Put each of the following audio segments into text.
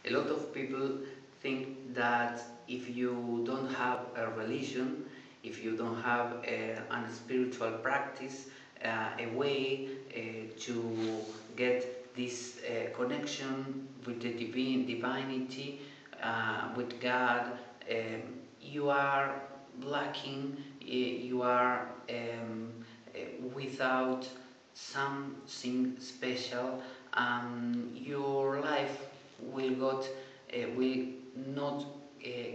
A lot of people think that if you don't have a religion, if you don't have a spiritual practice, a way to get this connection with the divinity, with God, you are lacking, you are without something special, your life will not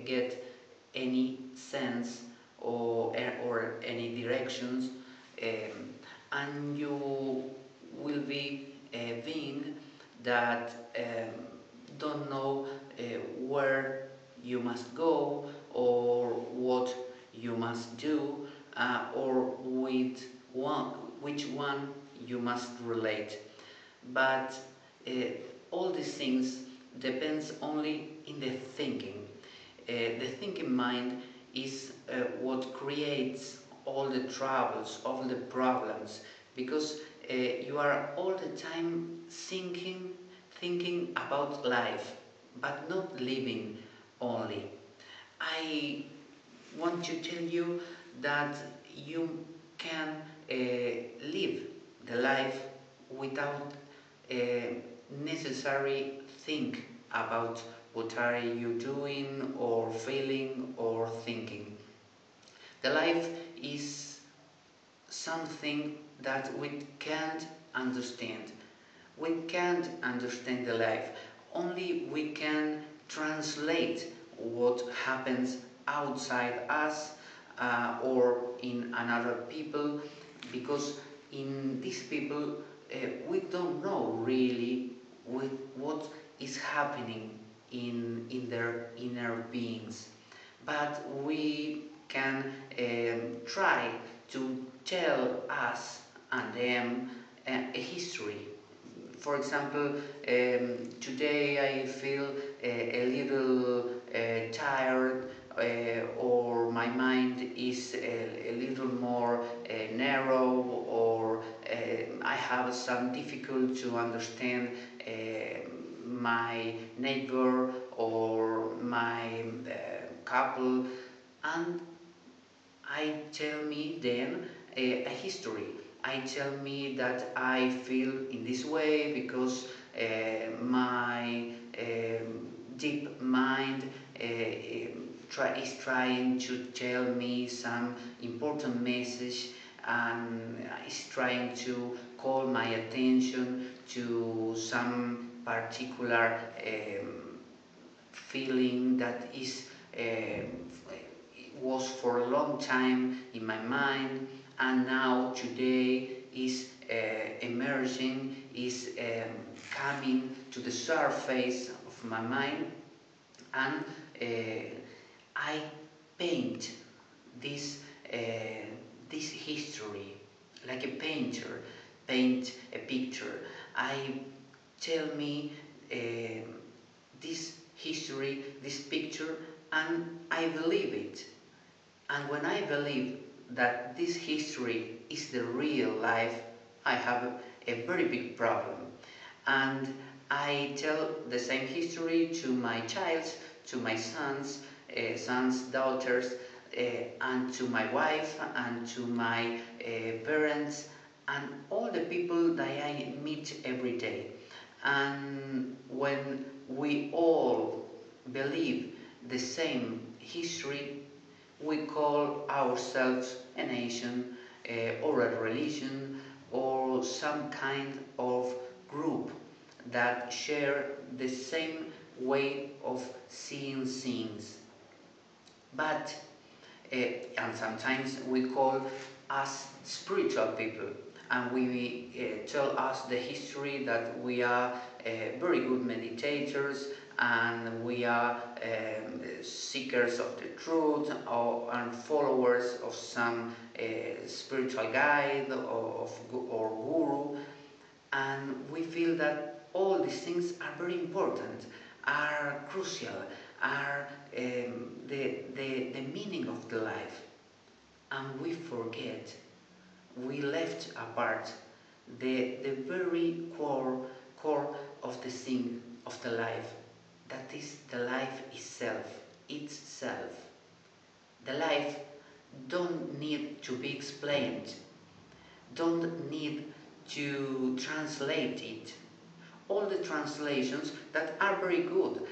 get any sense or any directions, and you will be a being that don't know where you must go or what you must do, or which one you must relate. But all these things depends only in the thinking. The thinking mind is what creates all the troubles, all the problems, because you are all the time thinking about life, but not living only. I want to tell you that you can live the life without necessary think about what are you doing or feeling or thinking. The life is something that we can't understand. We can't understand the life. Only we can translate what happens outside us or in another people, because in these people we don't know really what is happening in their inner beings, but we can try to tell us and them a history. For example, today I feel a little tired, or my mind is a little more narrow, or I have some difficulty to understand my neighbor or my couple, and I tell me then a history. I tell me that I feel in this way because my deep mind is trying to tell me some important message, and is trying to call my attention to some particular feeling that was for a long time in my mind, and now today is emerging, is coming to the surface of my mind, and I paint this history like a painter paint a picture. I tell me this history, this picture, and I believe it. And when I believe that this history is the real life, I have a very big problem. And I tell the same history to my child, to my sons, daughters, and to my wife, and to my parents, and all the people that I meet every day. And when we all believe the same history, we call ourselves a nation, or a religion, or some kind of group that share the same way of seeing things. But and sometimes we call us spiritual people, and we tell us the history that we are very good meditators, and we are seekers of the truth, and followers of some spiritual guide or guru, and we feel that all these things are very important, are crucial, are the meaning of the life, and we forget, we left apart the very core of the thing of the life, that is the life itself. The life don't need to be explained, don't need to translate it. All the translations that are very good,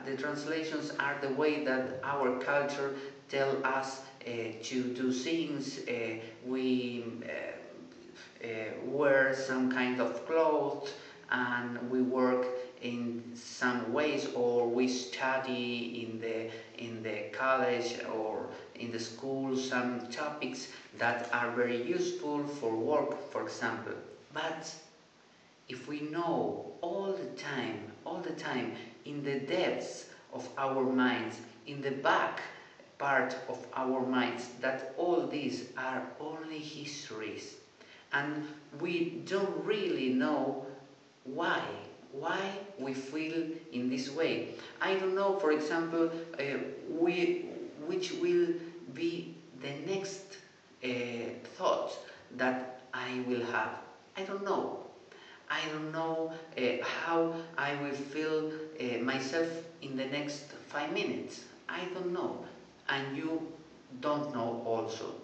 the translations are the way that our culture tell us to do things. We wear some kind of clothes and we work in some ways, or we study in the college or in the school some topics that are very useful for work, for example. But if we know all the time, in the depths of our minds, in the back part of our minds, that all these are only histories, and we don't really know why we feel in this way. I don't know, for example, which will be the next thought that I will have. I don't know. I don't know how I will feel myself in the next 5 minutes. I don't know. And you don't know also.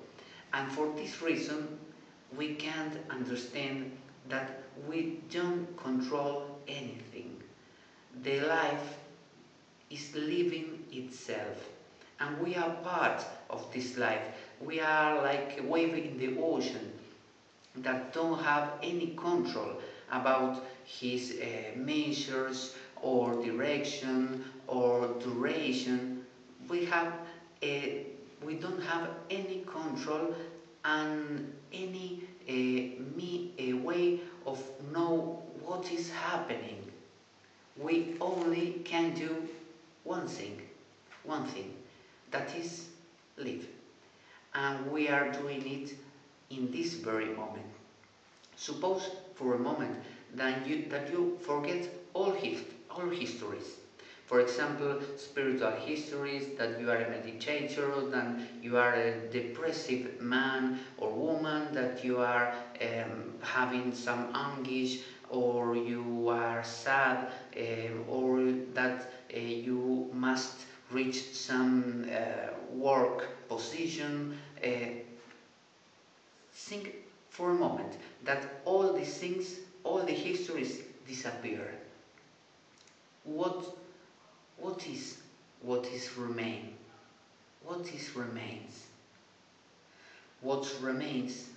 And for this reason, we can't understand that we don't control anything. The life is living itself. And we are part of this life. We are like a wave in the ocean that don't have any control about his measures or direction or duration. We don't have any control and any way of know what is happening. We only can do one thing, that is live. And we are doing it in this very moment. Suppose for a moment that you forget all histories. For example, spiritual histories, that you are a meditator, that you are a depressive man or woman, that you are having some anguish, or you are sad, or that you must reach some work position. Think for a moment that all these things, all the histories disappear. What remains? What remains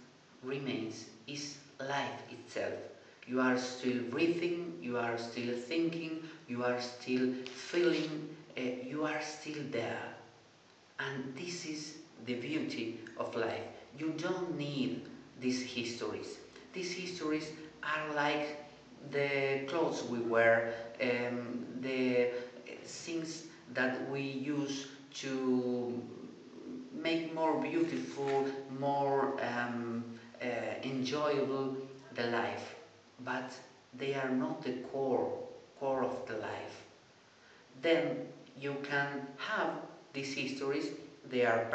is life itself. You are still breathing, you are still thinking, you are still feeling, you are still there. And this is the beauty of life. You don't need these histories. These histories are like the clothes we wear, the things that we use to make more beautiful, more enjoyable the life. But they are not the core of the life. Then you can have these histories. They are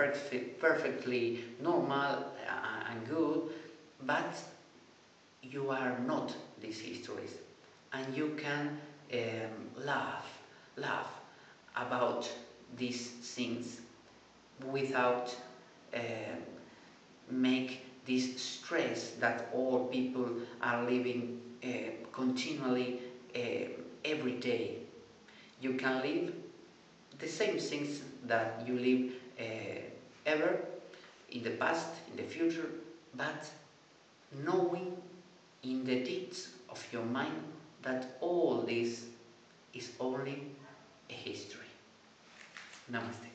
perfectly normal and good, but you are not these histories, and you can laugh about these things without make this stress that all people are living continually every day. You can live the same things that you live ever, in the past, in the future, but knowing in the depths of your mind that all this is only a history. Namaste.